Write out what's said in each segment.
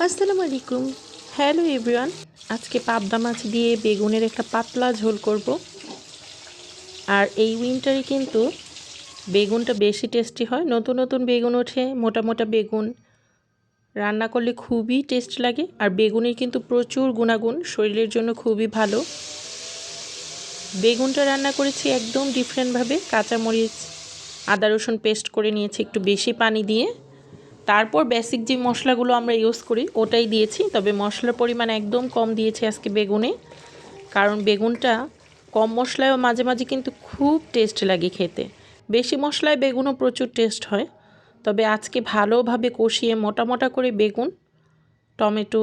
আসসালামু আলাইকুম। Hello everyone. আজকে পাবদা মাছ দিয়ে বেগুনের একটা পাতলা ঝোল করব। আর এই উইন্টারে কিন্তু বেগুনটা বেশি টেস্টি হয়। নতুন নতুন বেগুন ওঠে, মোটা মোটা বেগুন রান্না করলে খুবই টেস্ট লাগে। আর বেগুনের কিন্তু প্রচুর গুণাগুণ, শরীরের জন্য খুবই ভালো। বেগুনটা রান্না করেছি একদম ডিফারেন্টভাবে। কাঁচামরিচ, আদা রসুন পেস্ট করে নিয়েছি একটু বেশি পানি দিয়ে। তারপর বেসিক যে মশলাগুলো আমরা ইউজ করি ওটাই দিয়েছি, তবে মশলার পরিমাণ একদম কম দিয়েছি আজকে বেগুনে, কারণ বেগুনটা কম মশলায়ও মাঝে মাঝে কিন্তু খুব টেস্ট লাগে খেতে। বেশি মশলায় বেগুনও প্রচুর টেস্ট হয়, তবে আজকে ভালোভাবে কষিয়ে মোটা মোটা করে বেগুন, টমেটো,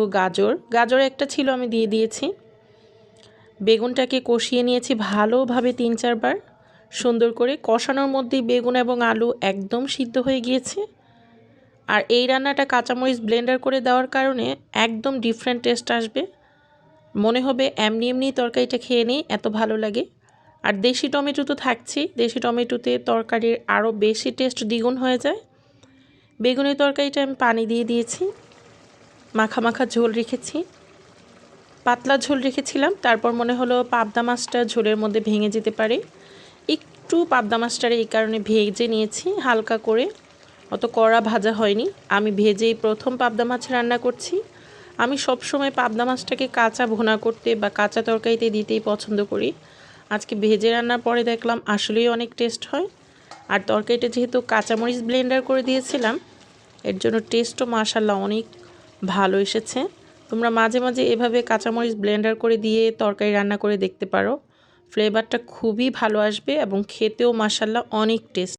গাজর একটা ছিল আমি দিয়ে দিয়েছি। বেগুনটাকে কষিয়ে নিয়েছি ভালোভাবে 3-4 বার। সুন্দর করে কষানোর মধ্যেই বেগুন এবং আলু একদম সিদ্ধ হয়ে গিয়েছে। আর এই রান্নাটা কাঁচামরিচ ব্লেন্ডার করে দেওয়ার কারণে একদম ডিফারেন্ট টেস্ট আসবে। মনে হবে এমনি এমনি তরকারিটা খেয়ে নিই, এত ভালো লাগে। আর দেশি টমেটো তো থাকছেই, দেশি টমেটোতে তরকারির আরও বেশি টেস্ট দ্বিগুণ হয়ে যায়। বেগুনের তরকারিটা আমি পানি দিয়ে দিয়েছি, মাখা মাখা ঝোল রেখেছি, পাতলা ঝোল রেখেছিলাম। তারপর মনে হলো পাবদা মাছটা ঝোলের মধ্যে ভেঙে যেতে পারে, একটু পাবদা মাছটারে এই কারণে ভেজে নিয়েছি হালকা করে, অত কড়া ভাজা হয়নি। আমি ভেজেই প্রথম পাবদা মাছ রান্না করছি। আমি সবসময় পাবদা মাছটাকে কাঁচা ভুনা করতে বা কাঁচা তরকারিতে দিতেই পছন্দ করি। আজকে ভেজে রান্নার পরে দেখলাম আসলেই অনেক টেস্ট হয়। আর তরকারিটা যেহেতু কাঁচামরিচ ব্লেন্ডার করে দিয়েছিলাম, এর জন্য টেস্টও মাশাআল্লাহ অনেক ভালো এসেছে। তোমরা মাঝে মাঝে এভাবে কাঁচামরিচ ব্লেন্ডার করে দিয়ে তরকারি রান্না করে দেখতে পারো, ফ্লেভারটা খুবই ভালো আসবে এবং খেতেও মাশাআল্লাহ অনেক টেস্ট।